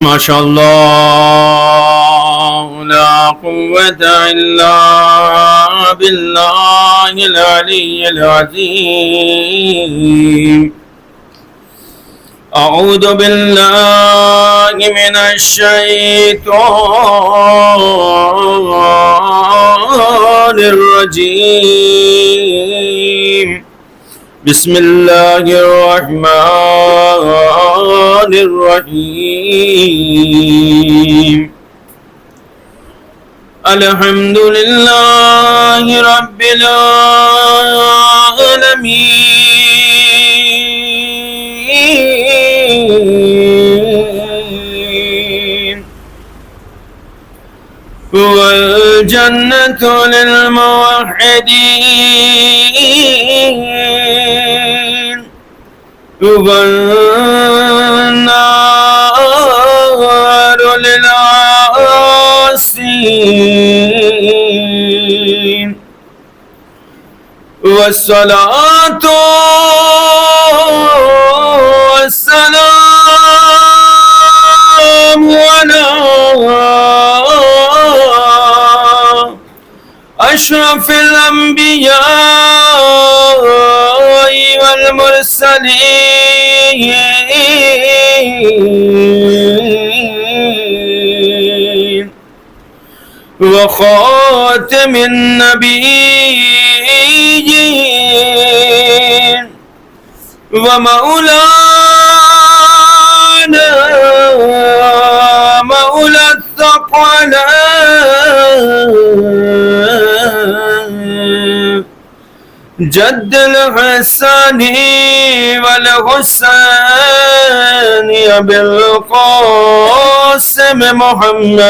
ما شاء الله لا قوة إلا بالله العلي العظيم. أعوذ بالله من الشيطان الرجيم. بسم الله الرحمن الرحيم. الحمد لله رب العالمين. والجنة للموحدين والنار للعاصين. والصلاة والسلام على أشرف الأنبياء والمرسلين وخاتم النبيين ومولانا مولى الثقلين جد الحسن والحسين أبي القاسم محمد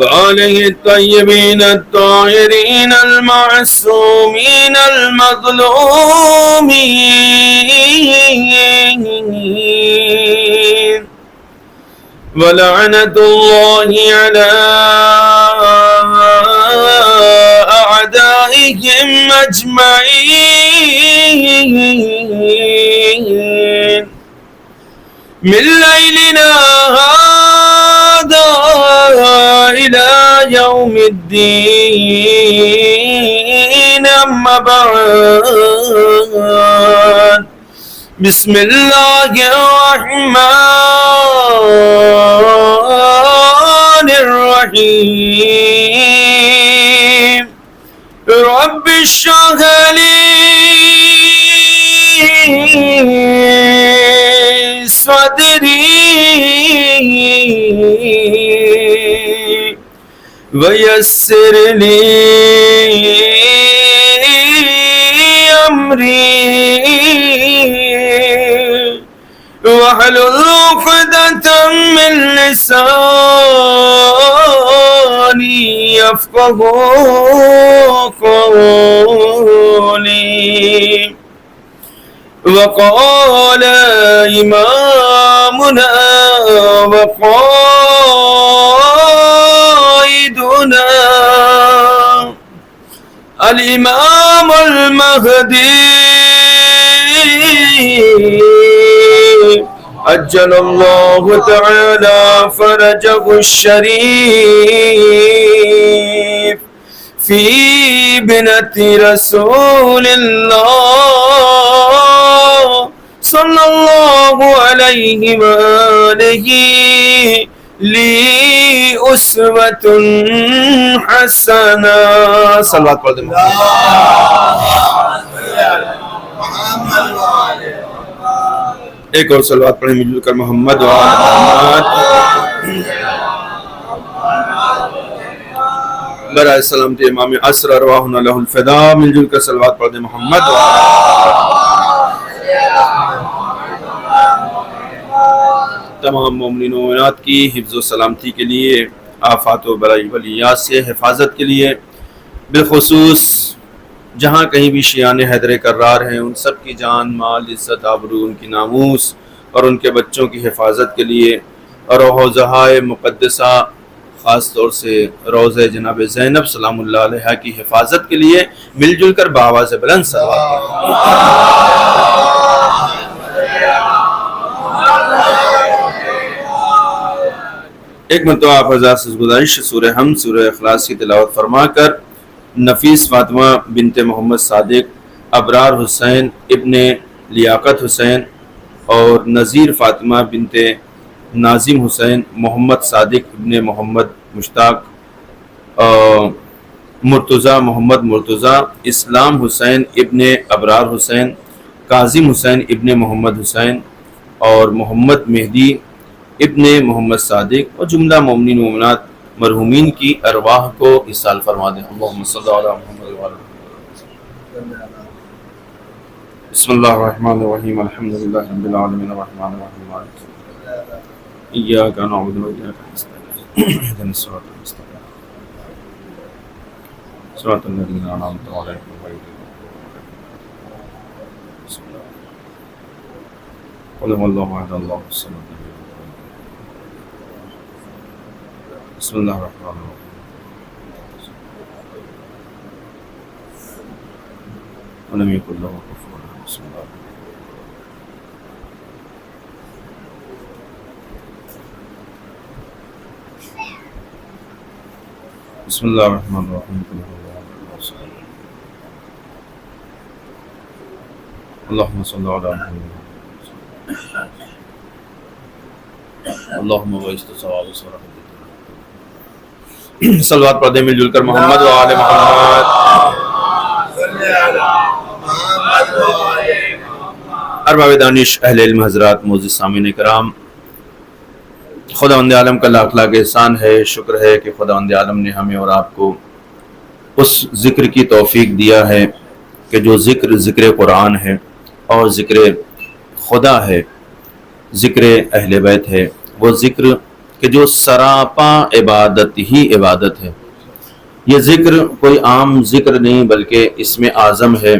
وآله الطيبين الطاهرين المعصومين المظلومين. ولعنة الله على أعدائهم أجمعين من ليلنا هذا إلى يوم الدين. أما بعد، بسم الله الرحمن الرحيم. رب اشرح لي صدري ويسر لي أمري واحلل عقدة من لساني يفقهوا قولي. وقال إمامنا وقائدنا الإمام المهدي عجل الله تعالى فرجه الشريف في بنت رسول الله صلى الله عليه وآله لي أسوة حسنة. صلوات پڑھ دیں. ایک اور صلوات پڑھیں مل جل کر محمد و محمد. برائے سلامتی امام عصر ارواحنا لہ الفدا. مل جل کر صلوات پڑھ دیں محمد و تمام مومنین و مومنات کی حفظ و سلامتی کے لیے، آفات و بلیات سے حفاظت کے لیے، بالخصوص جہاں کہیں بھی شیعان حیدر کرار ہیں ان سب کی جان، مال، عزت، آبرو، ان کی ناموس اور ان کے بچوں کی حفاظت کے لیے، اور روح زہائے مقدسہ خاص طور سے روضہ جناب زینب سلام اللہ علیہا کی حفاظت کے لیے مل جل کر بآواز بلند صلوات ایک مرتبہ آپ حضرات سے گزارش سورہ حمد سورہ اخلاص کی تلاوت فرما کر نفیس فاطمہ بنت محمد صادق، ابرار حسین ابن لیاقت حسین اور نذیر فاطمہ بنت ناظم حسین، محمد صادق ابن محمد مشتاق، مرتضیٰ محمد مرتضیٰ، اسلام حسین ابن ابرار حسین، کاظم حسین ابن محمد حسین اور محمد مہدی ابن محمد صادق اور جملہ مومنین مومنات مرحومین کی ارواح کو اصال فرما دیں۔ اللہم صلی علی محمد و علی محمد۔ بسم اللہ الرحمن الرحیم، الحمدللہ رب العالمین الرحمن الرحیم مالک یوم الدین، ایاک نعبد و ایاک نستعین، اهدنا الصراط المستقیم صراط الذین انعمت علیہم غیر المغضوب علیہم ولا الضالین۔ قل هو اللہ احد اللہ الصمد بسم اللہ الرحمن الرحیم۔ ولم يكن له كفوا احد۔ بسم اللہ بسم اللہ الرحمن الرحیم۔ قل هو اللہ احد الصمد۔ اللہم صلی علی محمد۔ اللہم غیث ثواب ورحمت۔ صلوات پڑھ دیں مل جل کر محمد و آل محمد۔ ارباب دانش، اہل علم حضرات، معزز سامعین کرام، خداوند عالم کا لاکھ لاکھ احسان ہے، شکر ہے کہ خداوند عالم نے ہمیں اور آپ کو اس ذکر کی توفیق دیا ہے کہ جو ذکر قرآن ہے اور ذکر خدا ہے، ذکر اہل بیت ہے، وہ ذکر کہ جو سراپا عبادت ہی عبادت ہے۔ یہ ذکر کوئی عام ذکر نہیں بلکہ اس میں اعظم ہے۔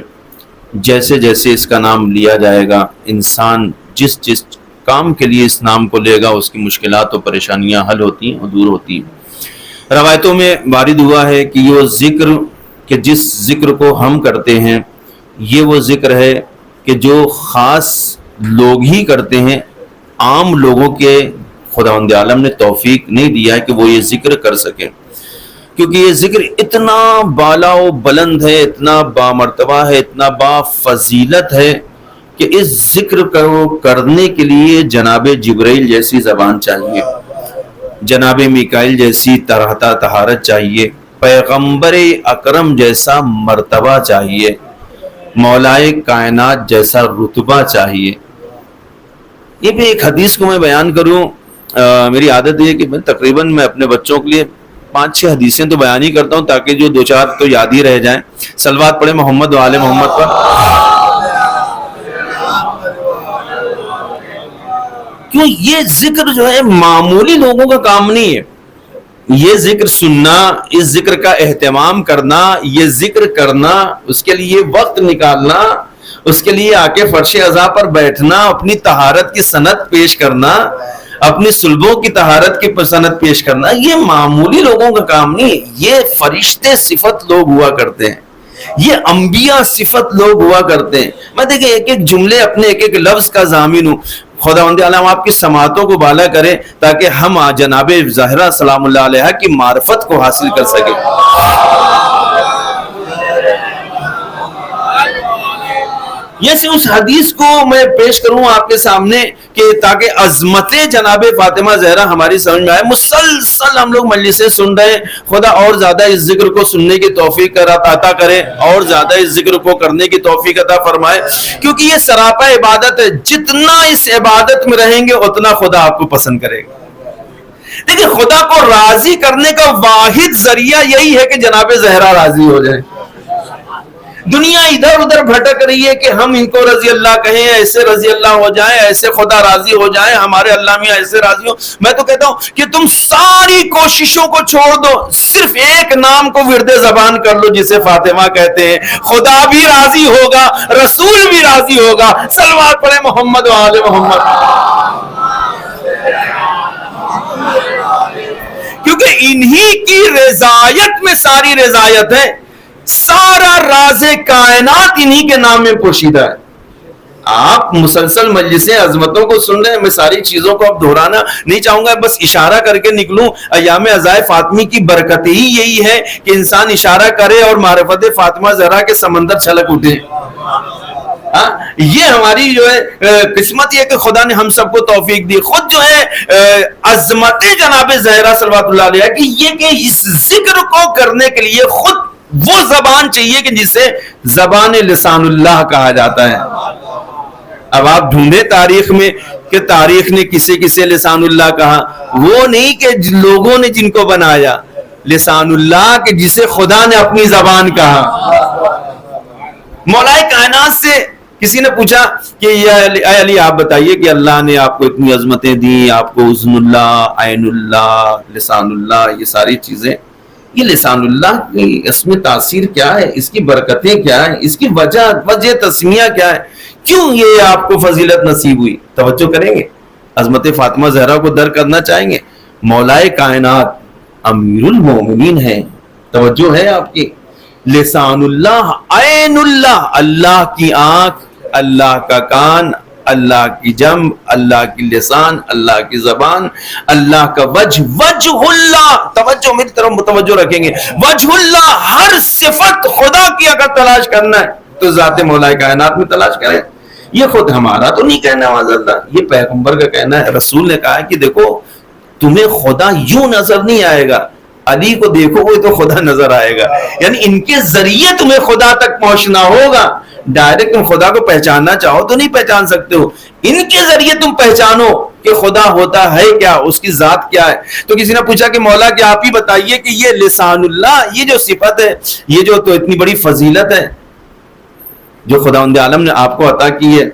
جیسے جیسے اس کا نام لیا جائے گا، انسان جس کام کے لیے اس نام کو لے گا اس کی مشکلات و پریشانیاں حل ہوتی ہیں اور دور ہوتی ہیں۔ روایتوں میں وارد ہوا ہے کہ یہ ذکر کہ جس ذکر کو ہم کرتے ہیں یہ وہ ذکر ہے کہ جو خاص لوگ ہی کرتے ہیں، عام لوگوں کے خداوند عالم نے توفیق نہیں دیا ہے کہ وہ یہ ذکر کر سکے، کیونکہ یہ ذکر اتنا بالا و بلند ہے، اتنا بامرتبہ ہے، اتنا با فضیلت ہے کہ اس ذکر کو کرنے کے لیے جناب جبرائیل جیسی زبان چاہیے، جناب میکائیل جیسی طہارت چاہیے، پیغمبر اکرم جیسا مرتبہ چاہیے، مولائے کائنات جیسا رتبہ چاہیے۔ یہ بھی ایک حدیث کو میں بیان کروں، میری عادت یہ کہ تقریباً میں اپنے بچوں کے لیے 5-6 حدیثیں تو بیان ہی کرتا ہوں تاکہ جو 2-4 تو یاد ہی رہ جائیں۔ صلوات پڑھیں محمد و آل محمد پر۔ کیوں یہ ذکر جو ہے معمولی لوگوں کا کام نہیں ہے، یہ ذکر سننا، اس ذکر کا اہتمام کرنا، یہ ذکر کرنا، اس کے لیے وقت نکالنا، اس کے لیے آ کے فرش عزا پر بیٹھنا، اپنی طہارت کی سند پیش کرنا، اپنی صلبوں کی طہارت کی سند پیش کرنا، یہ معمولی لوگوں کا کام نہیں، یہ فرشتے صفت لوگ ہوا کرتے ہیں، یہ انبیاء صفت لوگ ہوا کرتے ہیں۔ میں دیکھیں ایک ایک جملے اپنے ایک ایک لفظ کا ضامن ہوں۔ خداوند عالم آپ کی سماعتوں کو بالا کرے تاکہ ہم جناب زہرا سلام اللہ علیہا کی معرفت کو حاصل کر سکیں۔ جیسے اس حدیث کو میں پیش کروں آپ کے سامنے کہ تاکہ عظمت جناب فاطمہ زہرا ہماری سمجھ میں آئے۔ مسلسل ہم لوگ مجلسیں سن رہے ہیں، خدا اور زیادہ اس ذکر کو سننے کی توفیق عطا کرے، اور زیادہ اس ذکر کو کرنے کی توفیق عطا فرمائے، کیونکہ یہ سراپا عبادت ہے۔ جتنا اس عبادت میں رہیں گے اتنا خدا آپ کو پسند کرے گا۔ دیکھیں خدا کو راضی کرنے کا واحد ذریعہ یہی ہے کہ جناب زہرا راضی ہو جائے۔ دنیا ادھر ادھر بھٹک رہی ہے کہ ہم ان کو رضی اللہ کہیں، ایسے رضی اللہ ہو جائیں، ایسے خدا راضی ہو جائیں، ہمارے اللہ میاں ایسے راضی ہو۔ میں تو کہتا ہوں کہ تم ساری کوششوں کو چھوڑ دو، صرف ایک نام کو ورد زبان کر لو جسے فاطمہ کہتے ہیں، خدا بھی راضی ہوگا، رسول بھی راضی ہوگا۔ صلوات پڑھیں محمد و آل محمد۔ کیونکہ انہی کی رضایت میں ساری رضایت ہے، سارا راز کائنات انہی کے نام میں پوشیدہ ہے. آپ مسلسل مجلسیں عظمتوں کو سن رہے ہیں، میں ساری چیزوں کو اب دہرانا نہیں چاہوں گا، بس اشارہ کر کے نکلوں. ایام عزائے فاطمی کی برکت ہی یہی ہے کہ انسان اشارہ کرے اور معرفت فاطمہ زہرا کے سمندر چھلک اٹھے. یہ ہماری جو ہے قسمت یہ کہ خدا نے ہم سب کو توفیق دی. خود جو ہے عظمت جناب زہرا صلوات اللہ علیہ کہ یہ کہ اس ذکر کو کرنے کے لیے خود وہ زبان چاہیے کہ جسے زبان لسان اللہ کہا جاتا ہے. اب آپ ڈھونڈے تاریخ میں کہ تاریخ نے کسے کسے لسان اللہ کہا، وہ نہیں کہ لوگوں نے جن کو بنایا، لسان اللہ کہ جسے خدا نے اپنی زبان کہا. مولا کائنات سے کسی نے پوچھا کہ اے علی آپ بتائیے کہ اللہ نے آپ کو اتنی عظمتیں دی، آپ کو اذن اللہ، عین اللہ، لسان اللہ، یہ ساری چیزیں، یہ لسان اللہ کی اس میں تاثیر کیا ہے، اس کی برکتیں کیا ہیں، اس کی وجہ تسمیہ کیا ہے، کیوں یہ آپ کو فضیلت نصیب ہوئی؟ توجہ کریں گے، عظمت فاطمہ زہرا کو در کرنا چاہیں گے. مولا کائنات امیر المومنین ہے، توجہ ہے آپ کی. لسان اللہ، عین اللہ، اللہ کی آنکھ، اللہ کا کان، اللہ کی جنب، اللہ کی لسان، اللہ کی زبان، اللہ کا وجہ، وجہ اللہ. توجہ میری طرف متوجہ رکھیں گے. وجہ اللہ، ہر صفت خدا کی اگر تلاش کرنا ہے تو ذات مولا کائنات میں تلاش کریں. یہ خود ہمارا تو نہیں کہنا معاذ اللہ، یہ پیغمبر کا کہنا ہے. رسول نے کہا کہ دیکھو تمہیں خدا یوں نظر نہیں آئے گا، علی کو دیکھو گے تو خدا نظر آئے گا. یعنی ان کے ذریعے تمہیں خدا تک پہنچنا ہوگا. ڈائریکٹ تم خدا کو پہچاننا چاہو تو نہیں پہچان سکتے ہو، ان کے ذریعے تم پہچانو کہ خدا ہوتا ہے کیا، اس کی ذات کیا ہے. تو کسی نے پوچھا کہ مولا کہ آپ ہی بتائیے کہ یہ لسان اللہ، یہ جو صفت ہے، یہ جو تو اتنی بڑی فضیلت ہے جو خداوند عالم نے آپ کو عطا کی ہے،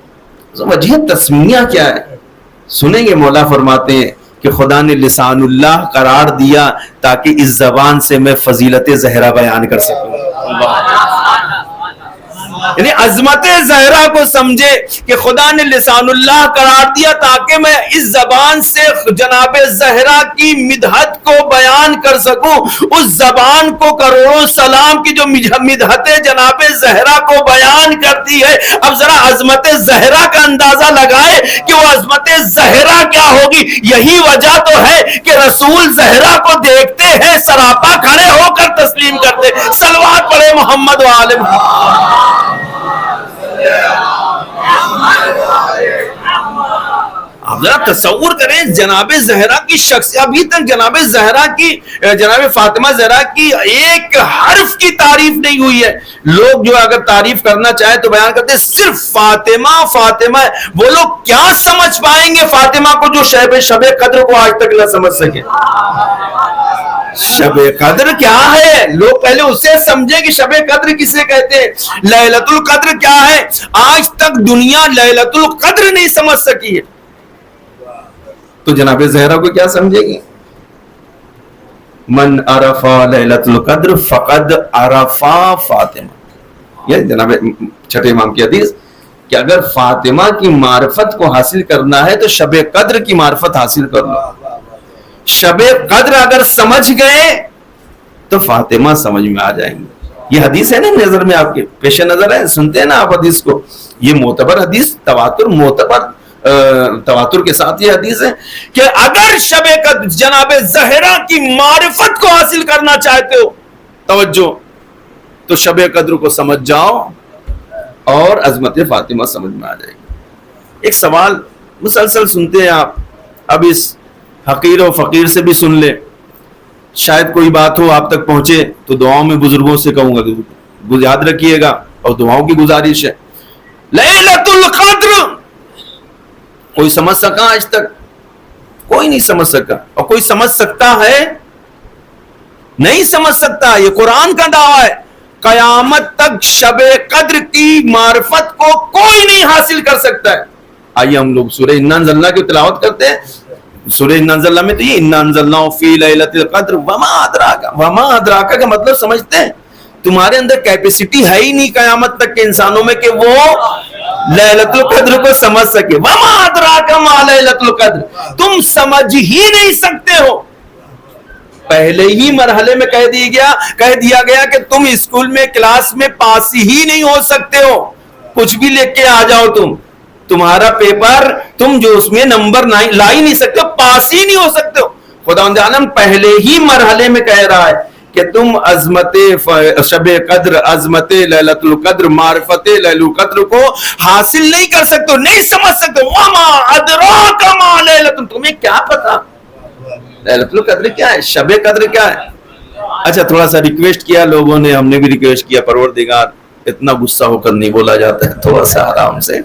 وجہ تسمیہ کیا ہے؟ سنیں گے. مولا فرماتے ہیں کہ خدا نے لسان اللہ قرار دیا تاکہ اس زبان سے میں فضیلت زہرا بیان کر سکوں. یعنی عظمت زہرا کو سمجھے کہ خدا نے لسان اللہ قرار دیا تاکہ میں اس زبان سے جناب زہرا کی مدحت کو بیان کر سکوں. اس زبان کو کروڑوں سلام کی جو مدحت جناب زہرا کو بیان کرتی ہے. اب ذرا عظمت زہرا کا اندازہ لگائے کہ وہ عظمت زہرا کیا ہوگی. یہی وجہ تو ہے کہ رسول زہرا کو دیکھتے ہیں سراپا کھڑے ہو کر تسلیم کرتے. صلوات پڑھے محمد و آل محمد. آپ ذرا تصور کریں جناب زہرا کی شخص، ابھی تک جناب زہرا کی، جناب فاطمہ زہرا کی ایک حرف کی تعریف نہیں ہوئی ہے. لوگ جو اگر تعریف کرنا چاہے تو بیان کرتے صرف فاطمہ فاطمہ. وہ لوگ کیا سمجھ پائیں گے فاطمہ کو جو شب قدر کو آج تک نہ سمجھ سکے. شب قدر کیا ہے؟ لوگ پہلے اسے سمجھے کہ شب قدر کسے کہتے ہیں، لیلۃ القدر کیا ہے. آج تک دنیا لیلۃ القدر نہیں سمجھ سکی ہے، تو جناب زہرا کو کیا سمجھے گی؟ من عرف لیلۃ القدر فقد عرف فاطمہ. یہ جناب چھٹے امام کی حدیث کہ اگر فاطمہ کی معرفت کو حاصل کرنا ہے تو شب قدر کی معرفت حاصل کر لو. شب قدر اگر سمجھ گئے تو فاطمہ سمجھ میں آ جائیں گے. یہ حدیث ہے نا نظر میں، آپ کے پیش نظر ہے، سنتے ہیں نا آپ حدیث کو. یہ معتبر حدیث، تواتر کے ساتھ یہ حدیث ہے کہ اگر شب قدر جناب زہرا کی معرفت کو حاصل کرنا چاہتے ہو، توجہ، تو شب قدر کو سمجھ جاؤ اور عظمت فاطمہ سمجھ میں آ جائے گی. ایک سوال مسلسل سنتے ہیں آپ، اب اس حقیر و فقیر سے بھی سن لیں، شاید کوئی بات ہو آپ تک پہنچے تو دعاؤں میں بزرگوں سے کہوں گا، یاد رکھیے گا اور دعاؤں کی گزارش ہے. لیلۃ القدر کوئی سمجھ سکا آج تک؟ کوئی نہیں سمجھ سکا. اور کوئی سمجھ سکتا ہے؟ نہیں سمجھ سکتا. یہ قرآن کا دعویٰ ہے. قیامت تک شب قدر کی معرفت کو کوئی نہیں حاصل کر سکتا ہے. آئیے ہم لوگ سورہ انا انزلنا کی تلاوت کرتے ہیں. سورہ انا انزلنا میں تو یہ انا انزلناہ فی لیلۃ القدر وما ادراک. وما ادراک کا مطلب سمجھتے ہیں؟ تمہارے اندر کیپیسٹی ہے ہی نہیں قیامت تک کے انسانوں میں کہ وہ لیلۃ القدر کو سمجھ سکے. وما ادراک ما لیلۃ القدر، تم سمجھ ہی نہیں سکتے ہو پہلے ہی مرحلے میں کہہ دیا گیا کہ تم اسکول میں کلاس میں پاس ہی نہیں ہو سکتے ہو، کچھ بھی لکھ کے آ جاؤ، تمہارا پیپر تم جو اس میں نمبر لا ہی نہیں سکتے ہو، پاس ہی نہیں ہو سکتے ہو۔ خداوند عالم پہلے ہی مرحلے میں کہہ رہا ہے کہ تم عظمت شب قدر، عظمت لیلۃ القدر، معرفت لیلۃ القدر کو حاصل نہیں کر سکتے، نہیں سمجھ سکتے۔ وما ادراک ما لیلۃ، تمہیں کیا پتا لیلۃ القدر کیا ہے، شب قدر کیا ہے؟ اچھا تھوڑا سا ریکویسٹ کیا لوگوں نے، ہم نے بھی ریکویسٹ کیا، پروردگار اتنا غصہ ہو کر نہیں بولا جاتا ہے، تھوڑا سا آرام سے،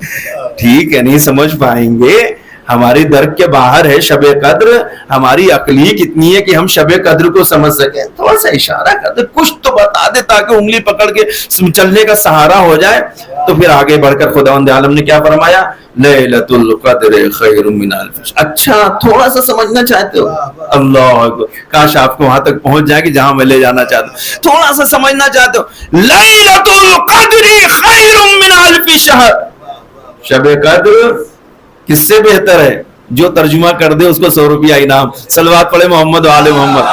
ٹھیک ہے، نہیں سمجھ پائیں گے، ہماری درک کے باہر ہے شب قدر، ہماری عقلیت اتنی ہے کہ ہم شب قدر کو سمجھ سکیں، تھوڑا سا اشارہ کر دے، کچھ تو بتا دے تاکہ انگلی پکڑ کے چلنے کا سہارا ہو جائے۔ تو پھر آگے بڑھ کر خداوند عالم نے کیا فرمایا؟ لیلۃ القدر خیر من الف شہر۔ اچھا تھوڑا سا سمجھنا چاہتے ہو؟ اللہ اکبر، کاش آپ کو وہاں تک پہنچ جائے کہ جہاں میں لے جانا چاہتا ہوں۔ تھوڑا سا سمجھنا چاہتے ہو؟ لیلۃ القدر خیر من الف شہر، شب قدر کس سے بہتر ہے؟ جو ترجمہ کر دے اس کو 100 روپیہ انعام۔ صلوات پڑھے محمد و آل محمد۔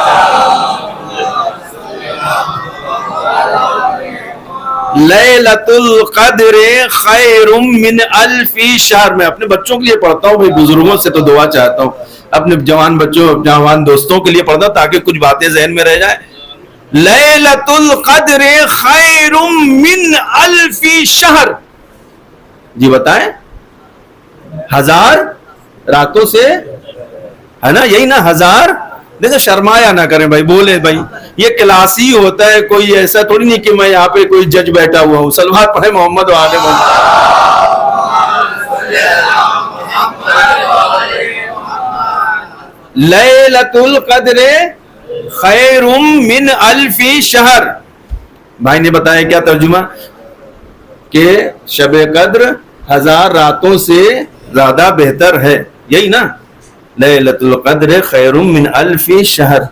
لیلۃ القدر خیر من الف شہر۔ میں اپنے بچوں کے لیے پڑھتا ہوں، بھائی بزرگوں سے تو دعا چاہتا ہوں، اپنے جوان بچوں، جوان دوستوں کے لیے پڑھتا ہوں تاکہ کچھ باتیں ذہن میں رہ جائیں۔ لیلۃ القدر خیر من الف شہر، جی بتائیں، 1000 راتوں سے، ہے نا، یہی نا 1000۔ دیکھیں شرمایا نہ کریں بھائی، بولے بھائی، یہ کلاس ہی ہوتا ہے، کوئی ایسا تھوڑی نہیں کہ میں یہاں پہ کوئی جج بیٹھا ہوا ہوں۔ صلوات پڑھے محمد و آل محمد۔ لیلۃ القدر خیر من الف شہر، بھائی نے بتایا کیا ترجمہ، کہ شب قدر 1000 راتوں سے زیادہ بہتر ہے، یہی نا، لیلۃ القدر خیر من الف شہر۔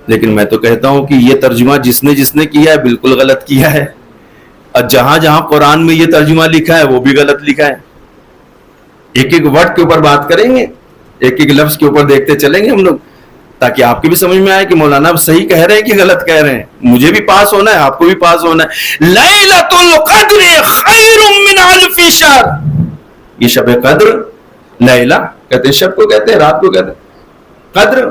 لیکن میں تو کہتا ہوں کہ یہ ترجمہ جس نے کیا ہے بالکل غلط کیا ہے، اور جہاں جہاں قرآن میں یہ ترجمہ لکھا ہے وہ بھی غلط لکھا ہے۔ ایک ایک ورڈ کے اوپر بات کریں گے، ایک ایک لفظ کے اوپر دیکھتے چلیں گے ہم لوگ، تاکہ آپ کی بھی سمجھ میں آئے کہ مولانا اب صحیح کہہ رہے ہیں کہ غلط کہہ رہے ہیں، مجھے بھی پاس ہونا ہے، آپ کو بھی پاس ہونا ہے۔ لیلۃ القدر خیر من الف شہر، یہ شب قدر، لیلہ کہتے ہیں شب کو کہتے ہیں، رات کو کہتے ہیں، قدر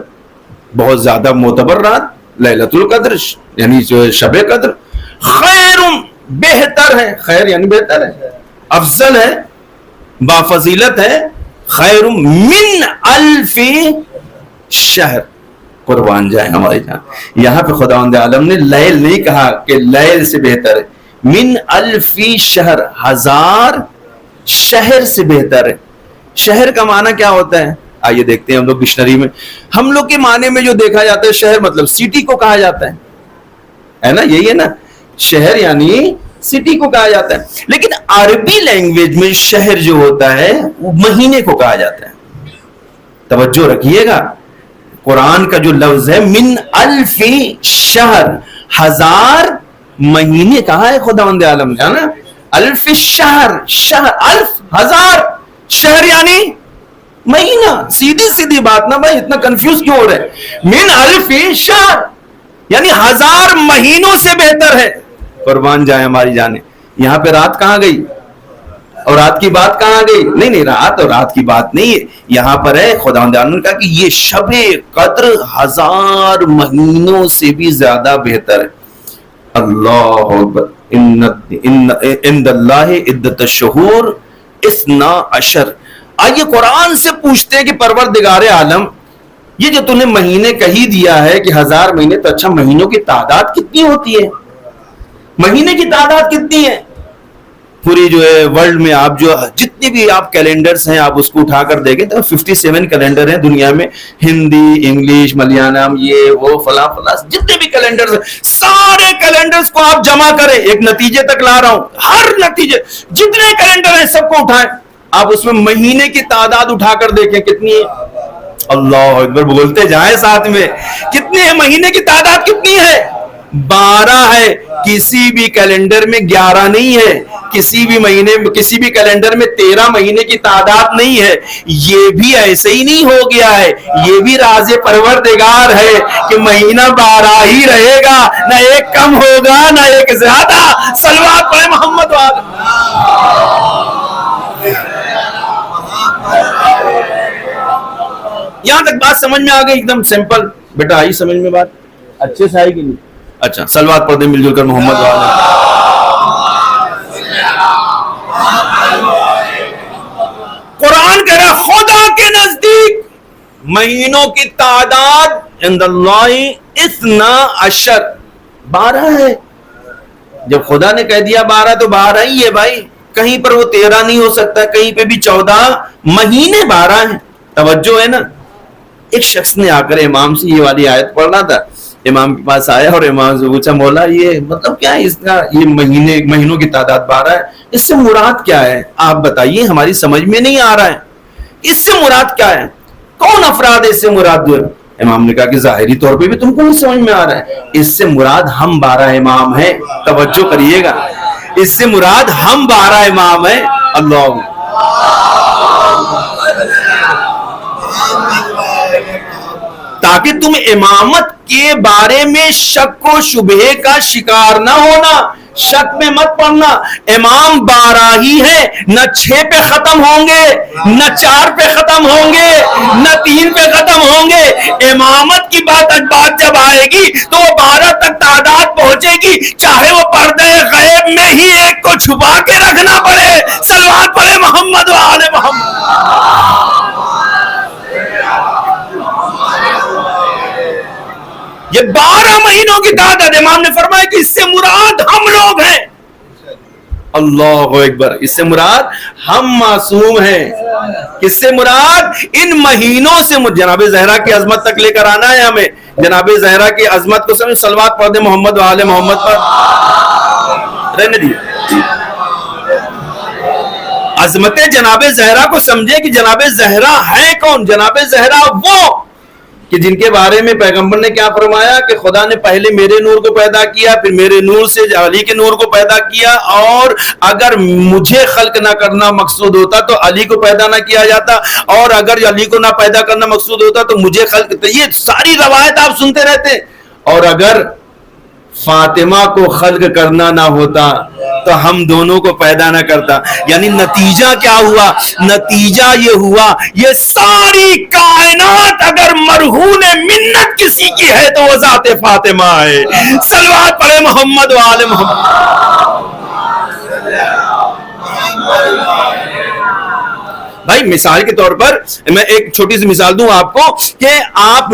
بہت زیادہ معتبر رات، لیلۃ القدر یعنی جو شب قدر، خیر بہتر ہے، خیر یعنی بہتر ہے، افضل ہے، بافضیلت ہے، خیر من الف شہر، قربان جائیں ہمارے جان۔ یہاں پہ خداوند عالم نے لیل نہیں کہا کہ لیل سے بہتر ہے، من الف شہر، 1000 شہر سے بہتر ہے۔ شہر کا معنی کیا ہوتا ہے؟ آئیے دیکھتے ہیں ہم لوگ ڈکشنری میں، ہم لوگ کے معنی میں جو دیکھا جاتا ہے شہر مطلب سٹی کو کہا جاتا ہے نا، یہی ہے نا، شہر یعنی سٹی کو کہا جاتا ہے، لیکن عربی لینگویج میں شہر جو ہوتا ہے وہ مہینے کو کہا جاتا ہے۔ توجہ رکھیے گا، قرآن کا جو لفظ ہے من الف شہر، 1000 مہینے کہا ہے خداوند عالم نے، ہے نا، الف شہر، شہر الف 1000، شہر یعنی مہینہ، سیدھی بات نا بھائی، اتنا کنفیوز کیوں ہو رہے ہیں؟ من الف شہر یعنی 1000 مہینوں سے بہتر ہے۔ قربان جائیں ہماری جانیں۔ یہاں پہ رات کہاں گئی اور رات کی بات کہاں گئی؟ نہیں، رات اور رات کی بات نہیں ہے، یہاں پر ہے خداوند نے کہا کہ یہ شب قدر 1000 مہینوں سے بھی زیادہ بہتر ہے۔ اللہ اکبر، عند اللہ عدت الشہور 12۔ آئیے قرآن سے پوچھتے ہیں کہ پروردگار عالم، یہ جو تم نے مہینے کہی دیا ہے کہ 1000 مہینے، تو اچھا مہینوں کی تعداد کتنی ہوتی ہے؟ مہینے کی تعداد کتنی ہے؟ پوری جو ہے ورلڈ میں آپ جو جتنے بھی آپ کیلنڈرز ہیں آپ اس کو اٹھا کر دیکھیں تو 57 کیلنڈر ہیں دنیا میں، ہندی، انگلش، ملیالم، یہ وہ فلاں فلاں، جتنے بھی کیلنڈرز ہیں سارے کیلنڈرز کو آپ جمع کریں، ایک نتیجے تک لا رہا ہوں، ہر نتیجے جتنے کیلنڈر ہیں سب کو اٹھائیں، آپ اس میں مہینے کی تعداد اٹھا کر دیکھیں کتنی ہے۔ اللہ اکبر، بولتے جائیں ساتھ میں، کتنے ہیں مہینے کی تعداد؟ کتنی ہے؟ 12 ہے۔ کسی بھی کیلنڈر میں 11 نہیں ہے، کسی بھی مہینے کسی بھی کیلنڈر میں 13 مہینے کی تعداد نہیں ہے. یہ بھی ایسے ہی نہیں ہو گیا ہے, یہ بھی راز پروردگار ہے کہ مہینہ 12 ہی رہے گا, نہ ایک کم ہوگا نہ ایک زیادہ. صلوات پڑھیں محمد والے. یہاں تک بات سمجھ میں آ گئی؟ ایک دم سمپل. بیٹا آئی سمجھ میں بات اچھے سے آئے گی نہیں؟ اچھا صلوات پڑھ دیں مل جل کر محمد والے. قرآن کہہ رہا خدا کے نزدیک مہینوں کی تعداد عند اللہ 12 ہے. جب خدا نے کہہ دیا 12 تو 12 ہی ہے بھائی, کہیں پر وہ 13 نہیں ہو سکتا, کہیں پہ بھی 14. مہینے 12 ہیں. توجہ ہے نا. ایک شخص نے آ کر امام سے یہ والی آیت پڑھ رہا تھا, امام کے پاس آیا اور امام سے پوچھا مولا یہ مطلب کیا ہے اس کا, یہ مہینوں کی تعداد 12 ہے, اس سے مراد کیا ہے آپ بتائیے, ہماری سمجھ میں نہیں آ رہا ہے, اس سے مراد کیا ہے, کون افراد ہے اس سے مراد جو ہے؟ امام نے کہا کہ ظاہری طور پہ بھی تم کو نہیں سمجھ میں آ رہا ہے, اس سے مراد ہم 12 امام ہیں. توجہ کریے گا, اس سے مراد ہم 12 امام ہیں. اللہ تاکہ تم امامت کے بارے میں شک و شبہ کا شکار نہ ہونا, شک میں مت پڑنا. امام 12 ہی ہے, نہ 6 پہ ختم ہوں گے, نہ 4 پہ ختم ہوں گے, نہ 3 پہ ختم ہوں گے. امامت کی بات جب آئے گی تو وہ 12 تک تعداد پہنچے گی, چاہے وہ پردے غیب میں ہی ایک کو چھپا کے رکھنا پڑے. صلوات پڑھے محمد و آل محمد. یہ 12 مہینوں کی تعداد, امام نے فرمایا کہ اس سے مراد ہم لوگ ہیں. اللہ اکبر. اس سے مراد ہم معصوم ہیں. کس سے مراد؟ ان مہینوں سے. جناب زہرا کی عظمت تک لے کر آنا ہے ہمیں. جناب زہرا کی عظمت کو سمجھ. صلوات پڑھ دیں محمد و آل محمد پر. رہنے دیے عظمت جناب زہرا کو سمجھے کہ جناب زہرا ہے کون. جناب زہرا وہ کہ جن کے بارے میں پیغمبر نے کیا فرمایا کہ خدا نے پہلے میرے نور کو پیدا کیا, پھر میرے نور سے علی کے نور کو پیدا کیا, اور اگر مجھے خلق نہ کرنا مقصود ہوتا تو علی کو پیدا نہ کیا جاتا, اور اگر علی کو نہ پیدا کرنا مقصود ہوتا تو مجھے خلق. یہ ساری روایت آپ سنتے رہتے. اور اگر فاطمہ کو خلق کرنا نہ ہوتا تو ہم دونوں کو پیدا نہ کرتا. یعنی نتیجہ کیا ہوا؟ نتیجہ یہ ہوا, یہ ساری کائنات اگر مرہون منت کسی کی ہے تو وہ ذات فاطمہ ہے. صلوات پڑھے محمد و آل محمد. بھائی مثال کے طور پر میں ایک چھوٹی سی مثال دوں آپ کو کہ آپ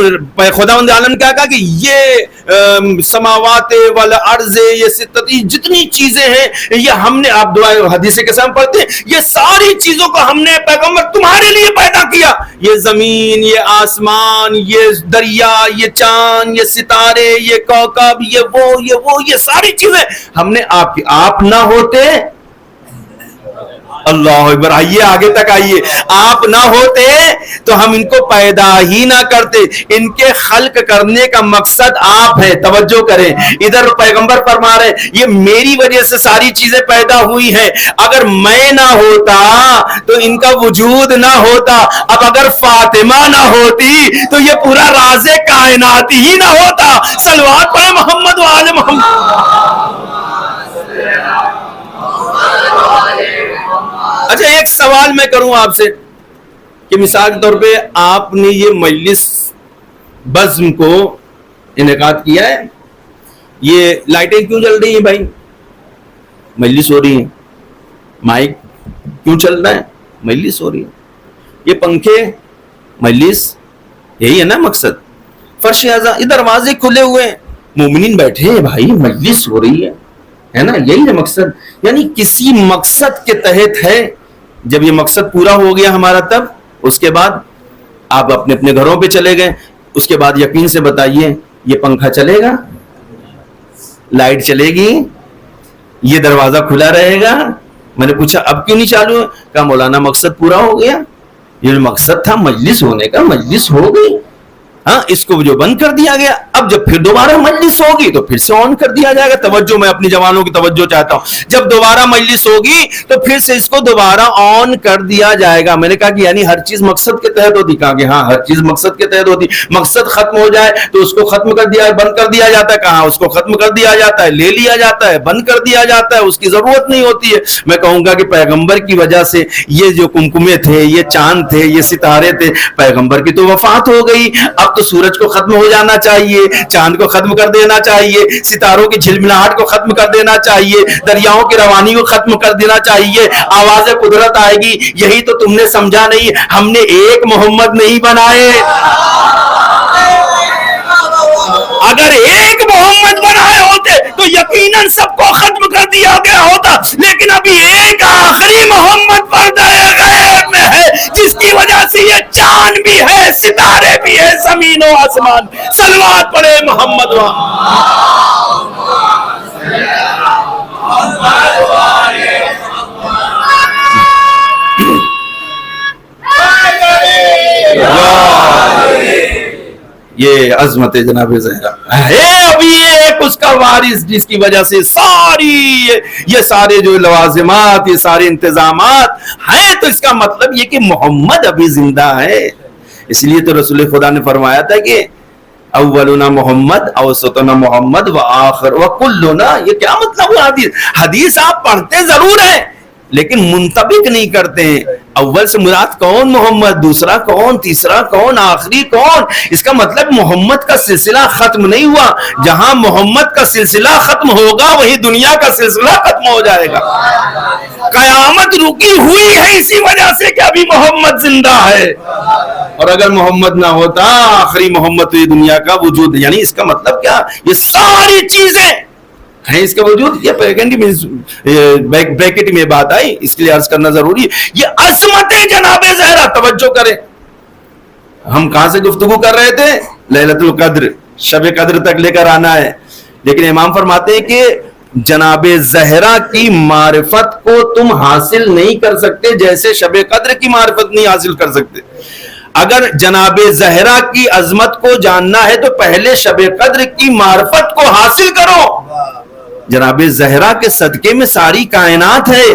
خداوند عالم کیا کہا کہ یہ سماوات والارض, یہ ستتی جتنی چیزیں ہیں یہ ہم نے, آپ دعا حدیث قسم پڑھتے ہیں, یہ ساری چیزوں کو ہم نے پیغمبر تمہارے لیے پیدا کیا. یہ زمین, یہ آسمان, یہ دریا, یہ چاند, یہ ستارے, یہ کوکب, یہ ساری چیزیں ہم نے آپ کی. آپ نہ ہوتے, اللہ اکبر, آئیے آگے تک آئیے, آپ نہ ہوتے تو ہم ان کو پیدا ہی نہ کرتے. ان کے خلق کرنے کا مقصد آپ ہے. توجہ کریں, ادھر پیغمبر فرما رہے یہ میری وجہ سے ساری چیزیں پیدا ہوئی ہیں, اگر میں نہ ہوتا تو ان کا وجود نہ ہوتا. اب اگر فاطمہ نہ ہوتی تو یہ پورا راز کائنات ہی نہ ہوتا. صلوات پڑھے محمد و آل محمد. اچھا ایک سوال میں کروں آپ سے کہ مثال کے طور پہ آپ نے یہ مجلس بزم کو انعقاد کیا ہے, یہ لائٹیں کیوں جل رہی ہیں بھائی؟ مجلس ہو رہی ہے. مائک کیوں چل رہا ہے؟ مجلس ہو رہی ہے. یہ پنکھے, مجلس, یہی ہے نا مقصد. فرش اعظم, یہ دروازے کھلے ہوئے ہیں, مومنین بیٹھے ہیں بھائی, مجلس ہو رہی ہے نا, یہی ہے مقصد. یعنی کسی مقصد کے تحت ہے. جب یہ مقصد پورا ہو گیا ہمارا تب اس کے بعد آپ اپنے اپنے گھروں پہ چلے گئے. اس کے بعد یقین سے بتائیے یہ پنکھا چلے گا, لائٹ چلے گی, یہ دروازہ کھلا رہے گا. میں نے پوچھا اب کیوں نہیں چالو ہے؟ کہا مولانا مقصد پورا ہو گیا. یہ مقصد تھا مجلس ہونے کا, مجلس ہو گئی. ہاں اس کو جو بند کر دیا گیا، اب جب پھر دوبارہ مجلس ہوگی تو پھر سے آن کر دیا جائے گا. توجہ، میں اپنی جوانوں کی توجہ چاہتا ہوں. جب دوبارہ مجلس ہوگی تو پھر سے اس کو دوبارہ آن کر دیا جائے گا. میں نے کہا کہ یعنی ہر چیز مقصد کے تحت ہوتی؟ کہا کہ ہاں ہر چیز مقصد کے تحت ہوتی. مقصد ختم ہو جائے تو اس کو ختم کر دیا، بند کر دیا جاتا ہے. کہاں اس کو ختم کر دیا جاتا ہے، لے لیا جاتا ہے، بند کر دیا جاتا ہے، اس کی ضرورت نہیں ہوتی ہے. میں کہوں گا کہ پیغمبر کی وجہ سے یہ جو کمکمے تھے، یہ چاند تھے، یہ ستارے تھے، پیغمبر کی تو وفات ہو گئی. اب تو سورج کو ختم ہو جانا چاہیے، چاند کو ختم کر دینا چاہیے، ستاروں کی جھلملاہٹ کو ختم کر دینا چاہیے، دریاؤں کی روانی کو ختم کر دینا چاہیے. آواز قدرت آئے گی. یہی تو تم نے سمجھا نہیں، ہم نے ایک محمد نہیں بنائے. اگر ایک محمد بنائے ہوتے تو یقیناً سب کو ختم کر دیا گیا ہوتا. لیکن ابھی ایک آخری محمد پردہ غیب میں ہے، جس کی وجہ سے یہ چاند بھی ہے، ستارے بھی ہے، زمین و آسمان. صلوات پڑھے محمد یہ عظمت جناب زہرا ہے. ابھی ایک اس کا وارث جس کی وجہ سے ساری یہ سارے جو لوازمات، یہ سارے انتظامات ہیں. تو اس کا مطلب یہ کہ محمد ابھی زندہ ہے. اس لیے تو رسول خدا نے فرمایا تھا کہ اولنا محمد، اوسطنا محمد، وآخر وکلنا. یہ کیا مطلب ہے؟ حدیث آپ پڑھتے ضرور ہیں لیکن منطبق نہیں کرتے ہیں. اول سے مراد کون؟ محمد. دوسرا کون؟ تیسرا کون؟ آخری کون؟ اس کا مطلب محمد کا سلسلہ ختم نہیں ہوا. جہاں محمد کا سلسلہ ختم ہوگا وہی دنیا کا سلسلہ ختم ہو جائے گا. قیامت رکی ہوئی ہے اسی وجہ سے کہ ابھی محمد زندہ ہے. اور اگر محمد نہ ہوتا، آخری محمد، تو یہ دنیا کا وجود. یعنی اس کا مطلب کیا؟ یہ ساری چیزیں ہیں اس کا وجود. یہ بریکٹ میں بات آئی، اس کے لیے عرض کرنا ضروری ہے. یہ عظمت جناب زہرا. توجہ کریں، ہم کہاں سے گفتگو کر رہے تھے؟ لیلۃ القدر، شب قدر تک لے کر آنا ہے. لیکن امام فرماتے ہیں کہ جناب زہرا کی معرفت کو تم حاصل نہیں کر سکتے جیسے شب قدر کی معرفت نہیں حاصل کر سکتے. اگر جناب زہرا کی عظمت کو جاننا ہے تو پہلے شب قدر کی معرفت کو حاصل کرو. جناب زہرا کے صدقے میں ساری کائنات ہے،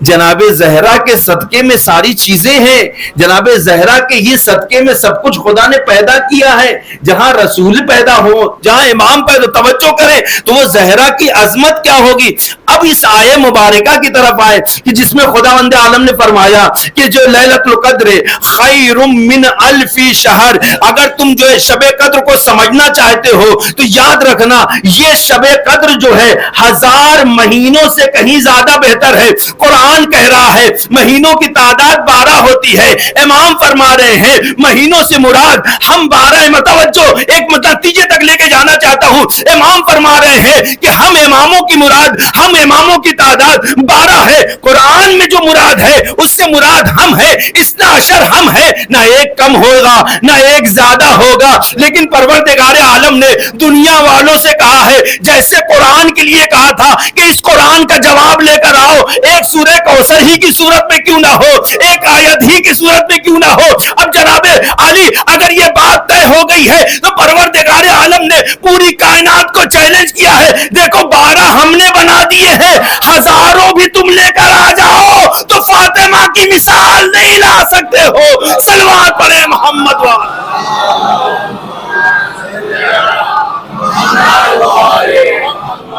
جناب زہرا کے صدقے میں ساری چیزیں ہیں، جناب زہرا کے ہی صدقے میں سب کچھ خدا نے پیدا کیا ہے. جہاں رسول پیدا ہو، جہاں امام پیدا، توجہ کریں تو وہ زہرا کی عظمت کیا ہوگی. اب اس آیے مبارکہ کی طرف آئے کہ جس میں خداوند عالم نے فرمایا کہ جو لیلۃ القدر خیر من الف شہر. اگر تم جو ہے شب قدر کو سمجھنا چاہتے ہو تو یاد رکھنا یہ شب قدر جو ہے 1000 مہینوں سے کہیں زیادہ بہتر ہے. قرآن کہہ رہا ہے مہینوں کی تعداد 12 ہوتی ہے. امام فرما رہے ہیں مہینوں سے مراد ہم 12 متوجہ ایک نتیجے تک لے کے جانا چاہتا ہوں. امام فرما رہے ہیں کہ ہم اماموں کی مراد، ہم اماموں کی تعداد 12 ہے. قرآن میں جو مراد ہے اس سے مراد ہم ہے. اسنا عشر ہم ہے، نہ ایک کم ہوگا نہ ایک زیادہ ہوگا. لیکن پروردگار عالم نے دنیا والوں سے کہا ہے جیسے قرآن کے لیے کہا تھا کہ اس قرآن کا جواب لے کر آؤ. ایک سورہ کوثر ہی کی صورت میں کیوں نہ ہو، ایک آیت ہی کی صورت میں کیوں نہ ہو. اب جناب علی اگر یہ بات طے ہو گئی ہے تو پروردگار عالم نے پوری کائنات کو چیلنج کیا ہے. دیکھو 12 ہم نے بنا دیے ہیں، ہزاروں بھی تم لے کر آ جاؤ تو فاطمہ کی مثال نہیں لا سکتے ہو. صلوات پڑھے محمد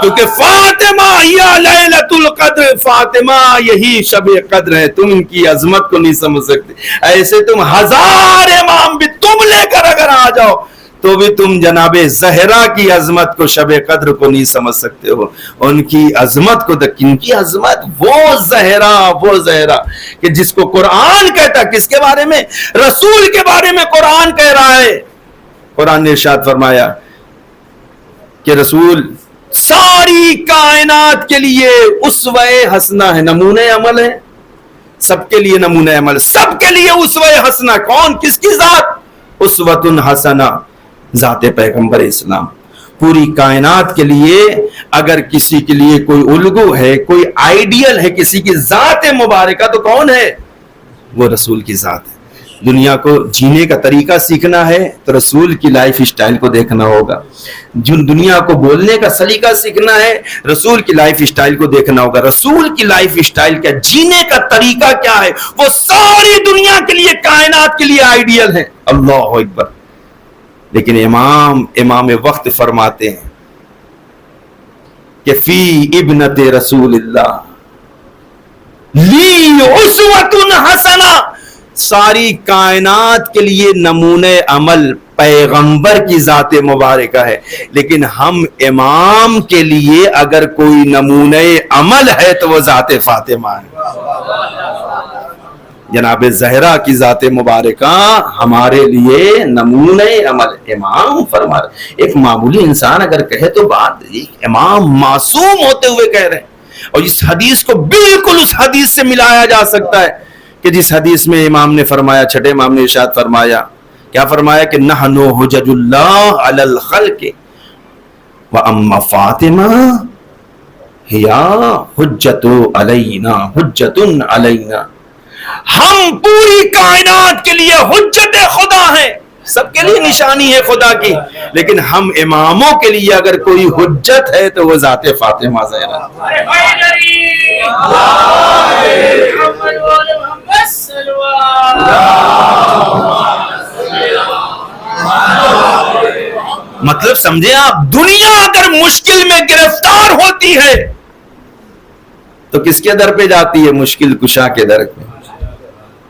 کیونکہ فاطمہ یا لیلۃ القدر، فاطمہ یہی شب قدر ہے. تم ان کی عظمت کو نہیں سمجھ سکتے. ایسے تم 1000 امام بھی تم لے کر اگر آ جاؤ تو بھی تم جناب زہرا کی عظمت کو، شب قدر کو نہیں سمجھ سکتے ہو. ان کی عظمت کو، کن کی عظمت؟ وہ زہرا کہ جس کو قرآن کہتا. کس کے بارے میں؟ رسول کے بارے میں قرآن کہہ رہا ہے. قرآن نے ارشاد فرمایا کہ رسول ساری کائنات کے لیے اسوہ حسنہ ہے، نمونہ عمل ہے. سب کے لیے نمونہ عمل، سب کے لیے اسوہ حسنہ. کون؟ کس کی ذات؟ اسوۃ حسنہ، ذات پیغمبر اسلام. پوری کائنات کے لیے اگر کسی کے لیے کوئی الگو ہے، کوئی آئیڈیل ہے کسی کی ذات مبارکہ تو کون ہے؟ وہ رسول کی ذات ہے. دنیا کو جینے کا طریقہ سیکھنا ہے تو رسول کی لائف اسٹائل کو دیکھنا ہوگا. دنیا کو بولنے کا سلیقہ سیکھنا ہے رسول کی لائف اسٹائل کو دیکھنا ہوگا. رسول کی لائف اسٹائل کیا, جینے کا طریقہ کیا ہے, وہ ساری دنیا کے لیے, کائنات کے لیے آئیڈیل ہے. اللہ اکبر. لیکن امام وقت فرماتے ہیں کہ فی ابنت رسول اللہ لی اسوۃ حسنہ, ساری کائنات کے لیے نمونہ عمل پیغمبر کی ذات مبارکہ ہے, لیکن ہم امام کے لیے اگر کوئی نمونہ عمل ہے تو وہ ذات فاطمہ ہے. جناب زہرا کی ذات مبارکہ ہمارے لیے نمونہ عمل. امام فرما رہے, ایک معمولی انسان اگر کہے تو بات, امام معصوم ہوتے ہوئے کہہ رہے ہیں. اور اس حدیث کو بالکل اس حدیث سے ملایا جا سکتا ہے کہ جس حدیث میں امام نے فرمایا, چھٹے امام نے ارشاد فرمایا, کیا فرمایا کہ نحن حجج اللہ علی الخلق واما فاطمہ ہی حجت علینا, حجت علینا, ہم پوری کائنات کے لیے حجت خدا ہیں, سب کے لیے نشانی ہے خدا کی, لیکن ہم اماموں کے لیے اگر کوئی حجت ہے تو وہ ذات فاطمہ زہرا. مطلب سمجھے آپ, دنیا اگر مشکل میں گرفتار ہوتی ہے تو کس کے در پہ جاتی ہے؟ مشکل کشا کے در پہ.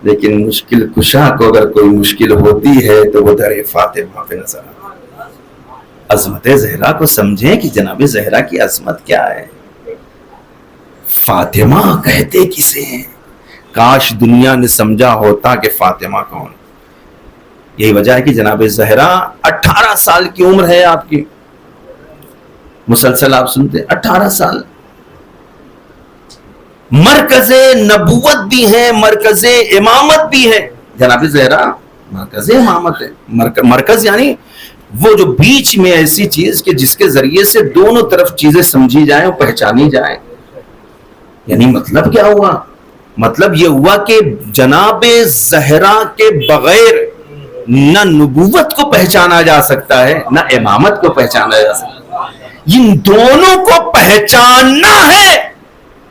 لیکن مشکل کشا کو اگر کوئی مشکل ہوتی ہے تو وہ در فاطمہ پہ نظر آتا ہے. عظمت زہرا کو سمجھیں کہ جناب زہرا کی عظمت کیا ہے. فاطمہ کہتے کسے ہیں؟ کاش دنیا نے سمجھا ہوتا کہ فاطمہ کون. یہی وجہ ہے کہ جناب زہرا 18 سال کی عمر ہے آپ کی, مسلسل آپ سنتے 18 سال. مرکز نبوت بھی ہے, مرکز امامت بھی ہے. جناب زہرا مرکز امامت ہے. مرکز یعنی وہ جو بیچ میں ایسی چیز کہ جس کے ذریعے سے دونوں طرف چیزیں سمجھی جائیں اور پہچانی جائیں. یعنی مطلب کیا ہوا؟ مطلب یہ ہوا کہ جناب زہرا کے بغیر نہ نبوت کو پہچانا جا سکتا ہے نہ امامت کو پہچانا جا سکتا ہے. ان دونوں کو پہچاننا ہے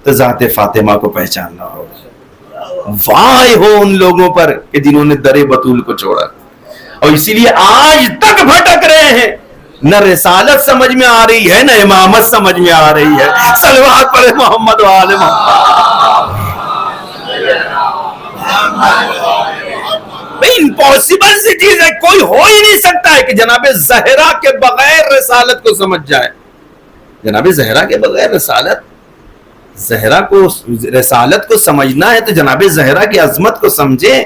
تو ذات فاطمہ کو پہچاننا ہوگا. وائے ہو ان لوگوں پر کہ جنہوں نے در بطول کو چھوڑا, اور اسی لیے آج تک بھٹک رہے ہیں. نہ رسالت سمجھ میں آ رہی ہے نہ امامت سمجھ میں آ رہی ہے. صلوات پڑھے محمد و آل محمد. امپاسبل سی چیز ہے, کوئی ہو ہی نہیں سکتا ہے کہ جناب زہرا کے بغیر رسالت کو سمجھ جائے. جناب زہرا کے بغیر رسالت کو سمجھنا ہے تو جناب زہرا کی عظمت کو سمجھے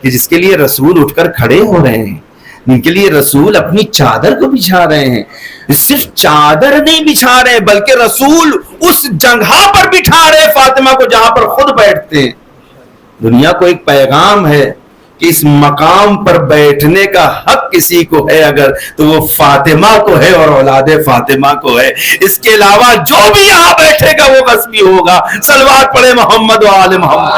کہ جس کے لیے رسول اٹھ کر کھڑے ہو رہے ہیں, جن کے لیے رسول اپنی چادر کو بچھا رہے ہیں. صرف چادر نہیں بچھا رہے بلکہ رسول اس جگہ پر بٹھا رہے فاطمہ کو جہاں پر خود بیٹھتے ہیں. دنیا کو ایک پیغام ہے کہ اس مقام پر بیٹھنے کا حق کسی کو ہے اگر تو وہ فاطمہ کو ہے اور اولاد فاطمہ کو ہے. اس کے علاوہ جو بھی یہاں بیٹھے گا وہ غصبی ہوگا. صلوات پڑھے محمد و آل محمد.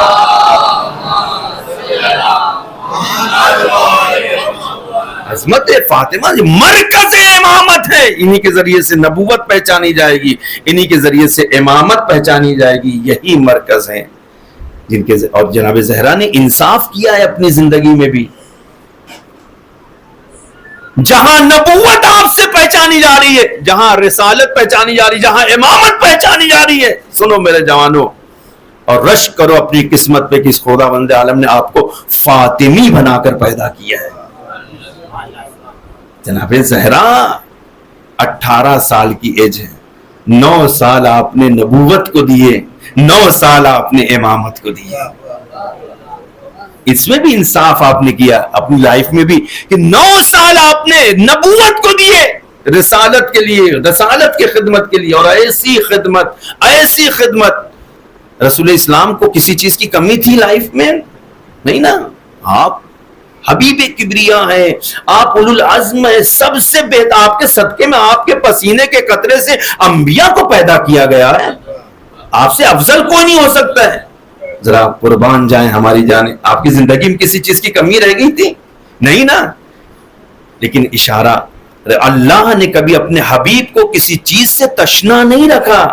عظمت فاطمہ مرکز امامت ہے. انہی کے ذریعے سے نبوت پہچانی جائے گی, انہی کے ذریعے سے امامت پہچانی جائے گی. یہی مرکز ہیں جن کے, اور جناب زہرا نے انصاف کیا ہے اپنی زندگی میں بھی. جہاں نبوت آپ سے پہچانی جا رہی ہے, جہاں رسالت پہچانی جا رہی ہے, جہاں امامت پہچانی جا رہی ہے, سنو میرے جوانوں اور رشک کرو اپنی قسمت پہ کہ اس خداوند عالم نے آپ کو فاطمی بنا کر پیدا کیا ہے. جناب زہرا 18 سال کی ایج ہے, 9 سال آپ نے نبوت کو دیے, 9 سال آپ نے امامت کو دیے. اس میں بھی انصاف آپ نے کیا اپنی لائف میں بھی کہ 9 سال آپ نے نبوت کو دیے رسالت کے لیے, رسالت کی خدمت کے لیے. اور ایسی خدمت رسول اسلام کو کسی چیز کی کمی تھی لائف میں نہیں نا. آپ حبیب کبریا ہیں, آپ اولو العزم ہیں, سب سے بہتر. آپ کے صدقے میں, آپ کے پسینے کے قطرے سے انبیاء کو پیدا کیا گیا ہے. آپ سے افضل کوئی نہیں ہو سکتا ہے. ذرا قربان جائیں ہماری جانیں. آپ کی زندگی میں کسی چیز کی کمی رہ گئی تھی؟ نہیں نا. لیکن اشارہ، اللہ نے کبھی اپنے حبیب کو کسی چیز سے تشنا نہیں رکھا.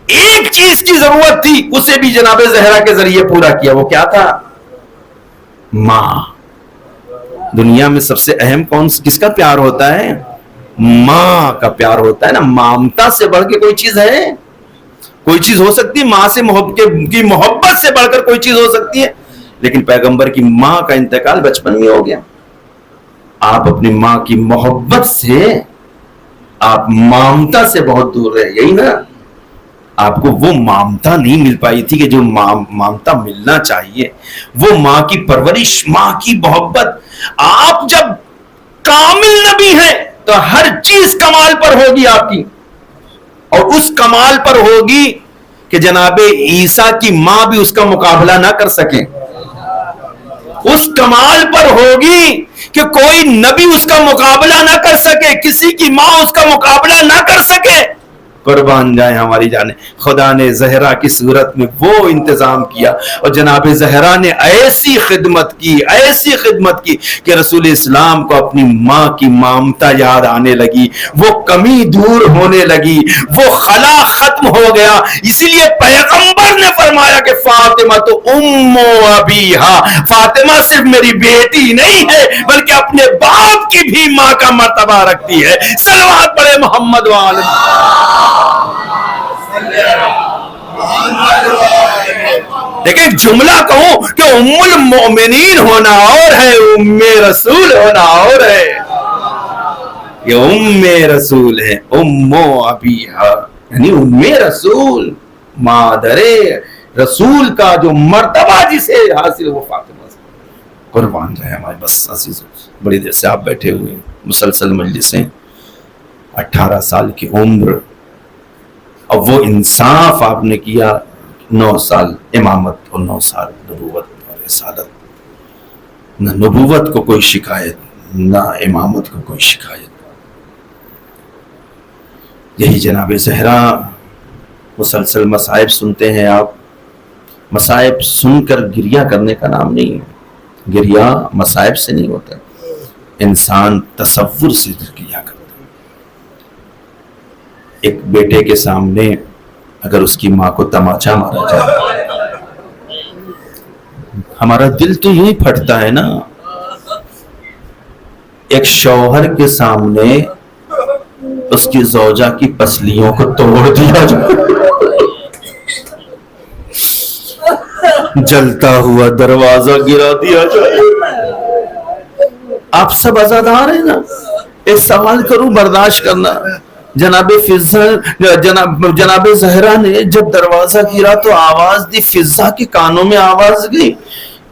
ایک چیز کی ضرورت تھی، اسے بھی جناب زہرا کے ذریعے پورا کیا. وہ کیا تھا؟ ماں. دنیا میں سب سے اہم کس کا پیار ہوتا ہے؟ ماں کا پیار ہوتا ہے نا. مامتا سے بڑھ کے کوئی چیز ہے؟ کوئی چیز ہو سکتی ہے؟ ماں سے محبت سے بڑھ کر کوئی چیز ہو سکتی ہے؟ لیکن پیغمبر کی ماں کا انتقال بچپن میں ہو گیا. آپ اپنی ماں کی محبت سے، آپ مامتا سے بہت دور رہے. یہی نا، آپ کو وہ مامتا نہیں مل پائی تھی کہ جو مامتا ملنا چاہیے. وہ ماں کی پرورش، ماں کی محبت. آپ جب کامل نبی ہیں تو ہر چیز کمال پر ہوگی آپ کی، اور اس کمال پر ہوگی کہ جناب عیسیٰ کی ماں بھی اس کا مقابلہ نہ کر سکے. اس کمال پر ہوگی کہ کوئی نبی اس کا مقابلہ نہ کر سکے، کسی کی ماں اس کا مقابلہ نہ کر سکے. قربان جائیں ہماری جانیں. خدا نے زہرا کی صورت میں وہ انتظام کیا، اور جناب زہرا نے ایسی خدمت کی کہ رسول اسلام کو اپنی ماں کی مامتا یاد آنے لگی. وہ کمی دور ہونے لگی، وہ خلا ختم ہو گیا. اسی لیے پیغمبر نے فرمایا کہ فاطمہ تو ام ابیہا، فاطمہ صرف میری بیٹی نہیں ہے بلکہ اپنے باپ کی بھی ماں کا مرتبہ رکھتی ہے. صلوات پڑھے محمد وآل. دیکھیں، ایک جملہ کہوں کہ ام المؤمنین ہونا اور ہے، ام رسول ہونا اور ہے. یہ ام رسول ہے، ام ابیہا، یعنی ام رسول، مادر رسول کا جو مرتبہ جسے حاصل وہ فاطمہ سے. قربان جائے ہمارے. بس عزیز، بڑی دیر سے آپ بیٹھے ہوئے مسلسل مجلسیں، 18 سال کی عمر، اب وہ انصاف آپ نے کیا. 9 سال امامت اور 9 سال نبوت اور رسالت. نہ نبوت کو کوئی شکایت، نہ امامت کو کوئی شکایت. یہی جناب زہرا. مسلسل مصائب سنتے ہیں آپ. مصائب سن کر گریہ کرنے کا نام نہیں ہے. گریہ مصائب سے نہیں ہوتا، انسان تصور سے گریہ کرتا. ایک بیٹے کے سامنے اگر اس کی ماں کو تماچا مارا جائے، ہمارا دل تو یوں ہی پھٹتا ہے نا. ایک شوہر کے سامنے اس کی زوجہ کی پسلیوں کو توڑ دیا جائے، جلتا ہوا دروازہ گرا دیا جائے. آپ سب عزادار ہیں نا. ایک سوال کروں، برداشت کرنا. جناب زہرا نے جب دروازہ گرا تو آواز دی، فضا کے کانوں میں آواز گئی.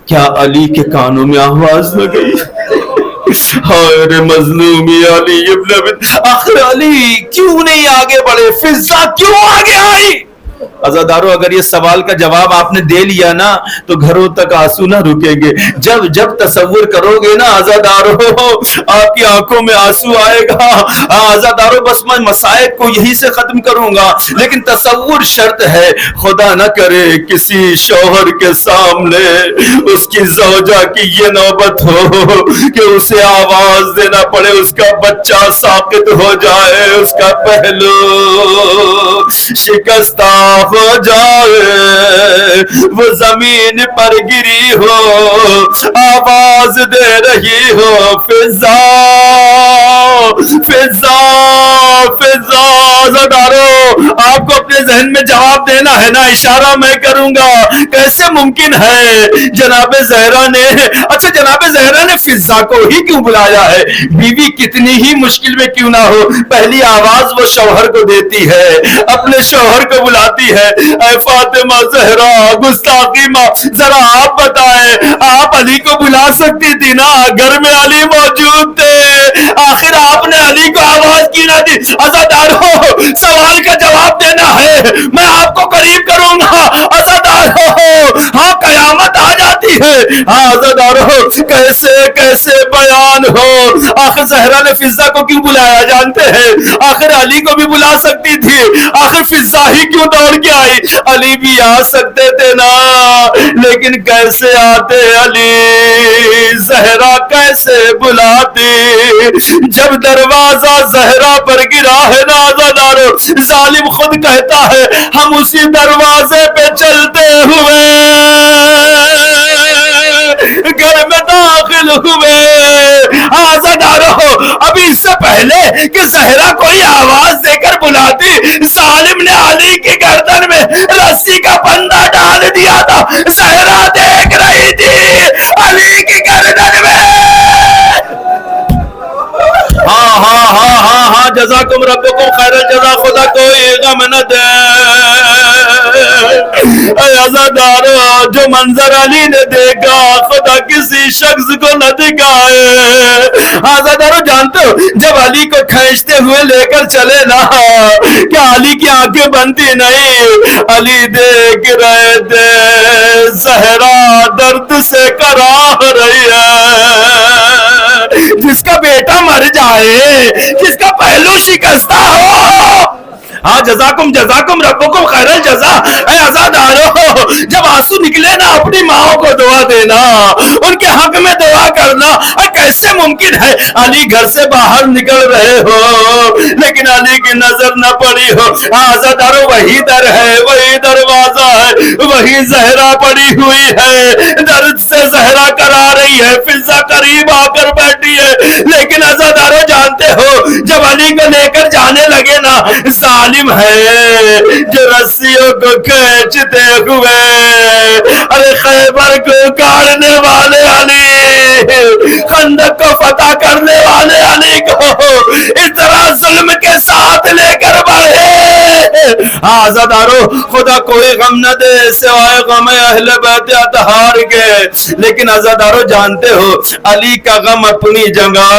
کیا علی کے کانوں میں آواز نہ گئی؟ ہائے مظلومی علی ابن ابن. آخر علی کیوں نہیں آگے بڑھے؟ فضا کیوں آگے آئی؟ عزادارو، اگر یہ سوال کا جواب آپ نے دے لیا نا تو گھروں تک آنسو نہ رکیں گے. جب تصور کرو گے نا عزادارو، آپ کی آنکھوں میں آنسو آئے گا. عزادارو، بس میں مصائب کو یہی سے ختم کروں گا، لیکن تصور شرط ہے. خدا نہ کرے کسی شوہر کے سامنے اس کی زوجہ کی یہ نوبت ہو کہ اسے آواز دینا پڑے، اس کا بچہ ساقط ہو جائے، اس کا پہلو شکستہ ہو جائے، وہ زمین پر گری ہو، آواز دے رہی ہو، فضا فضا فضا. زدارو، آپ کو اپنے ذہن میں جواب دینا ہے نا. اشارہ میں کروں گا. کیسے ممکن ہے جناب زہرا نے، اچھا جناب زہرا نے فضا کو ہی کیوں بلایا ہے؟ بیوی کتنی ہی مشکل میں کیوں نہ ہو، پہلی آواز وہ شوہر کو دیتی ہے، اپنے شوہر کو بلاتی ہے. اے فاطمہ زہرا، گستاخی ماں، ذرا آپ بتائیں، آپ علی کو بلا سکتی تھی نا، گھر میں علی موجود تھے، آخر آپ نے علی کو آواز کی نہ دی. عزادارو، سوال کا جواب دینا ہے، میں آپ کو قریب کروں گا. عزادارو، ہاں قیامت آ جاتی ہے. ہاں عزادارو، کیسے بیان ہو آخر زہرا نے فضا کو کیوں بلایا جانتے ہیں؟ آخر علی کو بھی بلا سکتی تھی، آخر فضا ہی کیوں دوڑ کے آئی؟ علی بھی آ سکتے تھے نا، لیکن کیسے آتے علی؟ زہرا کیسے بلاتی؟ جب دروازہ زہرا پر گرا ہے نا عزادارو، ظالم خود کہتا ہے ہم اسی دروازے پہ چلتے ہوئے گھر میں داخل ہوئے۔ عزادارو ابھی اس سے پہلے کہ زہرا کوئی آواز دے کر بلاتی، ظالم نے علی کی گردن میں رسی کا پھندا ڈال دیا تھا۔ زہرا دیکھ رہی تھی علی کی گردن میں۔ ہاں جزاکم ربکم خیر الجزا، خدا کوئی غم نہ دے۔ اے عزادارو جو منظر علی نے دیکھا خدا کسی شخص کو نہ دکھائے۔ عزادارو جانتے ہو جب علی کو کھینچتے ہوئے لے کر چلے نا، کیا علی کی آنکھیں بنتی نہیں؟ علی دیکھ رہے تھے زہرا درد سے کراہ رہی ہے، جس کا بیٹا مر جائے، جس کا پہلو شکستہ ہو۔ ہاں جزاکم ربکم خیر الجزا۔ اے عزادارو جب آنسو نکلے نا اپنی ماں کو دعا دینا، ان کے حق میں دعا کرنا۔ کیسے ممکن ہے علی گھر سے باہر نکل رہے ہو لیکن علی کی نظر نہ پڑی ہو؟ عزادارو وہی در ہے، وہی دروازہ ہے، وہی زہرا پڑی ہوئی ہے، درد سے زہرا کرا رہی ہے، فضا قریب آ کر بیٹھی ہے۔ لیکن عزادارو جانتے ہو جب علی کو لے کر جانے لگے نا، ظالم ہے جو رسیوں کو کھینچتے ہوئے ارے خیبر کو کاٹنے والے علی، خندق کو فتح کرنے والے علی کو اس طرح ظلم کے ساتھ لے کر بڑھے۔ عزادارو خدا کوئی غم نہ دے سوائے غم اہل بیت اطہار کے۔ لیکن عزادارو جانتے ہو علی کا غم اپنی جگہ،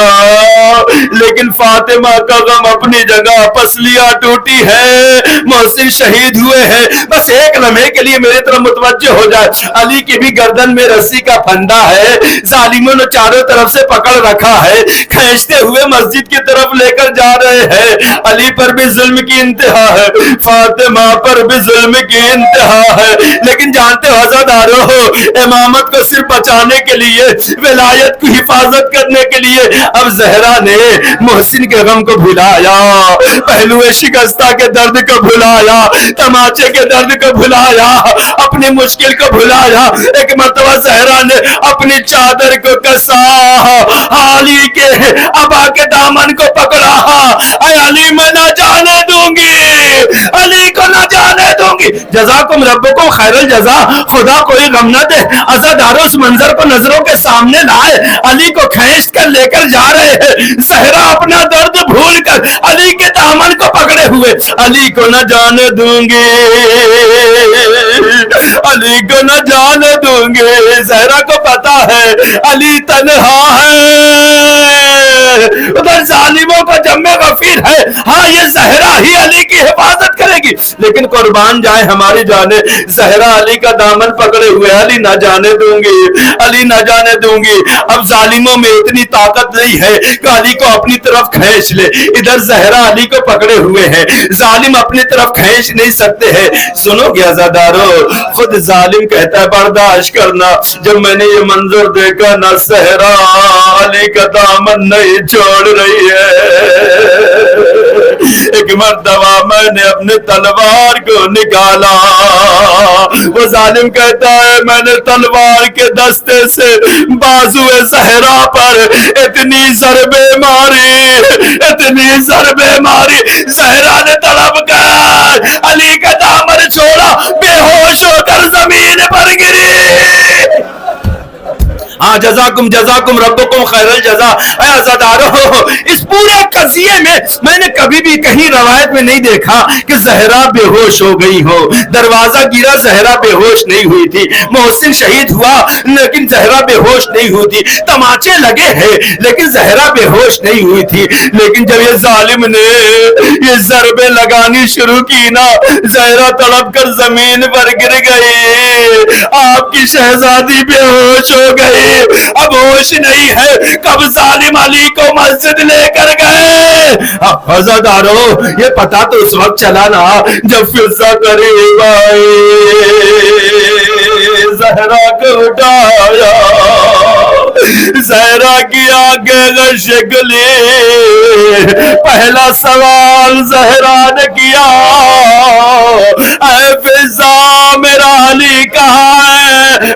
لیکن فاطمہ کا غم اپنی جگہ۔ پسلیاں ٹوٹی ہے، محسن شہید ہوئے ہیں، بس ایک لمحے کے لیے میرے طرف متوجہ ہو جائے۔ علی کی بھی گردن میں رسی کا پھندا ہے، ظالموں نے چاروں طرف سے پکڑ رکھا ہے، کھینچتے ہوئے مسجد کی طرف لے کر جا رہے ہیں۔ علی پر بھی ظلم کی انتہا ہے، فاطمہ پر بھی ظلم کی انتہا ہے۔ لیکن جانتے ہو عزادارو امامت کو صرف بچانے کے لیے، ولایت کی حفاظت کرنے کے لیے اب زہرا نے محسن کے غم کو بھلایا، پہلو شکستہ کے درد کو بھلایا، تماچے کے درد کو بھلایا، اپنی مشکل کو بھلایا۔ ایک مرتبہ زہرا نے اپنی چادر کو کسا، علی کے ابا کے دامن کو پکڑا، اے علی میں نہ جانے دوں گی، علی کو نہ جانے دوں گی۔ جزاکم ربکم خیر الجزا، خدا کوئی غم نہ دے۔ عزادارو اس منظر کو نظروں کے سامنے لائے، علی کو کھینچ کر لے کر جا رہے ہیں، زہرا اپنا درد بھول کر علی کے دامن کو پکڑے ہوئے، علی کو نہ جانے دوں گی، علی کو نہ جانے دوں گی۔ زہرا کو پتا ہے علی تنہا ہے، ادھر ظالموں کا جم غفیر ہے، ہاں یہ زہرا ہی علی کی حفاظت کرے گی، لیکن قربان جائے ہماری جانیں، زہرا علی کا دامن پکڑے ہوئے، علی نہ جانے دوں گی، علی نہ جانے دوں گی۔ اب ظالموں میں اتنی طاقت نہیں ہے کہ علی کو اپنی طرف کھینچ لے، ادھر زہرا علی کو پکڑے ہوئے ہیں، ظالم اپنی طرف کھینچ نہیں سکتے ہیں۔ سنو گے عزادارو، خود ظالم کہتا ہے برداشت کرنا، جب میں نے یہ منظر دیکھا نہ زہرا علی کا دامن نہیں چھوڑ رہی ہے، ایک مرتبہ میں نے اپنے تلوار کو نکالا، وہ ظالم کہتا ہے میں نے تلوار کے دستے سے بازو زہرا پر اتنی ضربے ماری، اتنی ضربے ماری، زہرا نے تڑپ کر علی کا دامن چھوڑا، بے ہوش ہو کر زمین پر گری۔ ہاں جزاکم ربکم خیر الجزا۔ اے عزادارو اس پورے قضیے میں نے کبھی بھی کہیں روایت میں نہیں دیکھا کہ زہرا بے ہوش ہو گئی ہو، دروازہ گرا زہرا بے ہوش نہیں ہوئی تھی، محسن شہید ہوا لیکن زہرا بے ہوش نہیں ہوئی تھی، تماچے لگے ہیں لیکن زہرا بے ہوش نہیں ہوئی تھی۔ لیکن جب یہ ظالم نے یہ ضربیں لگانی شروع کی نا، زہرا تڑپ کر زمین پر گر گئی۔ آپ کی شہزادی بے ہوش ہو گئی، اب ہوش نہیں ہے، کب ظالم علی کو مسجد لے کر گئے۔ عزادارو یہ پتا تو اس وقت چلا نا جب فضا قریب آئی، زہرا کو اٹھایا، زہرا کی آنکھیں گشگلی، پہلا سوال زہرا نے کیا، اے فضا میرا علی کہاں ہے؟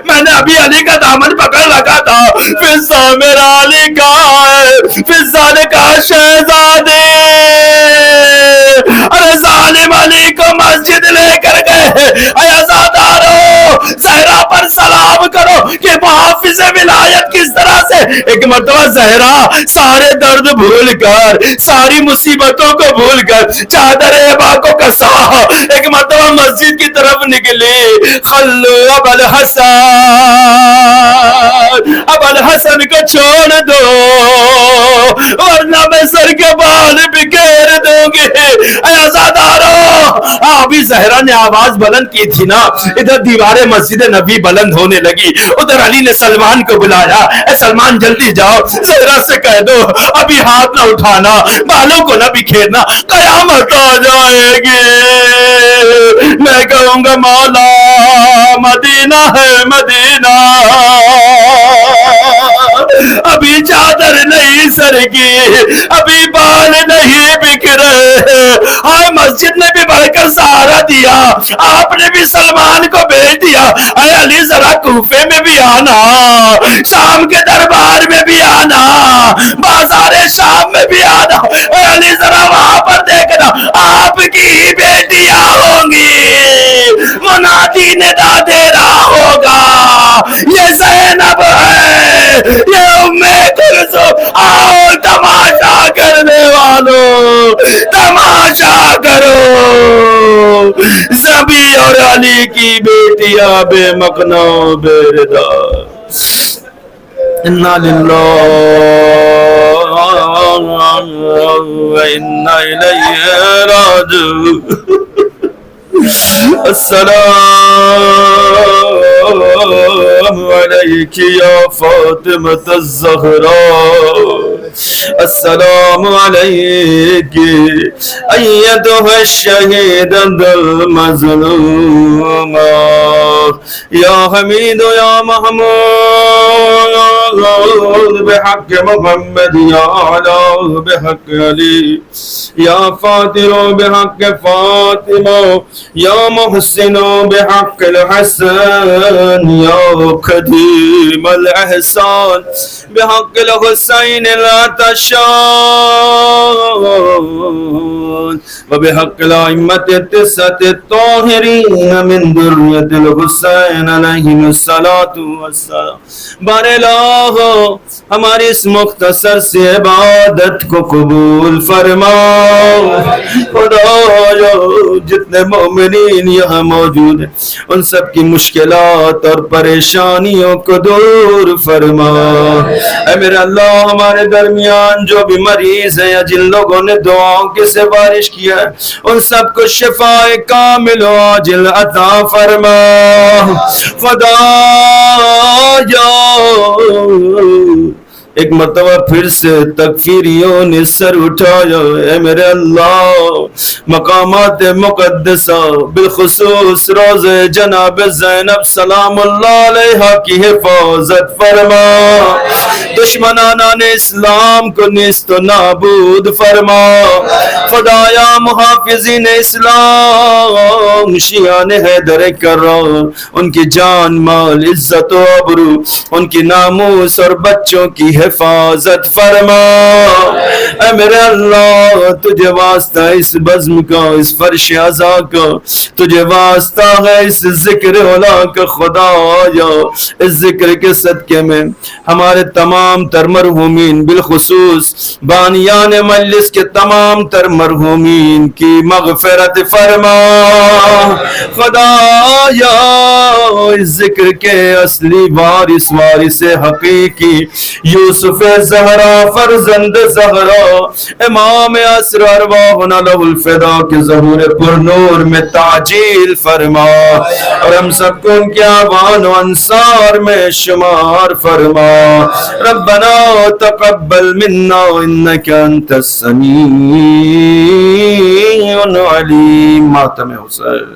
میں نے ابھی علی کا دامن پکڑ رکھا تھا، فضا میرا علی کہاں ہے؟ فضا نے کہا شہزادے ارے ظالم علی کو مسجد لے کر گئے، اے عزادارو زہرا پر سلام کرو کہ محافظ ولایت کس طرح سے۔ ایک مرتبہ زہرا سارے درد بھول کر، ساری مصیبتوں کو بھول کر چادر ابا کو کسا، ایک مرتبہ مسجد کی طرف نکلی، خلو ابا الحسن کو چھوڑ دو ورنہ میں سر کے بال بکھیر دوں گی۔ اے عزادارو ابھی زہرا نے آواز بلند کی تھی نا، ادھر دیوار مسجد نبی بلند ہونے لگی، ادھر علی نے سلمان کو بلایا، اے سلمان جلدی جاؤ زہرا سے کہہ دو ابھی ہاتھ نہ اٹھانا، بالوں کو نہ بکھیرنا، قیامت آ جائے گی۔ میں کہوں گا مولا مدینہ ہے مدینہ، ابھی چادر نہیں سر کی، ابھی بال نہیں بکھرے، ہاں مسجد نے بھی بڑھ کر سہارا دیا، آپ نے بھی سلمان کو بھیج دیا، اے علی ذرا کوفے میں بھی آنا، شام کے دربار میں بھی آنا، بازار شام میں بھی آنا، اے علی ذرا وہاں پر دیکھنا آپ کی ہی بیٹیاں ہوں گی، منادی ندا دے رہا ہوگا یہ زینب ہے، یہ ام کلثوم، آؤ تماشا کرنے والوں تماشا کرو، زبی اور علی کی بیٹیاں بے مقنا بے ردا، انا للہ و انا الیہ راجعون۔ السلام علیک یا فاطمۃ الزہراء، السلام علیک ایتھا الشہیدۃ المظلومہ، یا حمید یا محمود بحق محمد، یا علی بحق علی، یا فاطر بحق فاطمہ، یا محسن بحق الحسن، یا قدیم الاحسان بحق الحسین العطشان، وبحق الائمة التسعة الطاہرین من ذریة الحسین علیہم الصلاۃ والسلام۔ بار الہ ہماری اس مختصر سی عبادت کو قبول فرما، خدایا جتنے مومنین یہاں موجود ہیں ان سب کی مشکلات اور پریشانیوں کو دور فرما۔ اے میرے اللہ ہمارے درمیان جو بھی مریض ہیں یا جن لوگوں نے دعاؤں کی سفارش کیا ہے ان سب کو شفاء کامل و عاجل عطا فرما۔ خدایا ایک مرتبہ پھر سے تکفیریوں نے سر اٹھایا، اے میرے اللہ مقامات مقدسہ بالخصوص روض جناب زینب سلام اللہ علیہا کی حفاظت فرما، دشمنان اسلام کو نیست و نابود فرما۔ خدایا محافظین اسلام شیعان حیدر کرار ان کی جان مال عزت و عبرو ان کی ناموس اور بچوں کی حفاظت فرما۔ اے میرے اللہ تجھے واسطہ اس بزم کا، اس فرش عزا کا، تجھے واسطہ ہے اس ذکر اولا کا۔ خدایا اس ذکر کے صدقے میں ہمارے تمام تر مرحومین بالخصوص بانیان مجلس کے تمام تر مرحومین کی مغفرت فرما۔ خدایا اس ذکر کے اصلی وارث حقیقی یوسف زہرا فرزند زہرا امام اسر ارواحنا لہ الفدا کے ظہور پر نور میں تعجیل فرما، اور ہم سب کو ان کے آبان و انصار میں شمار فرما۔ ربنا تقبل منا انک انت السمیع العلیم۔ ماتم حسین۔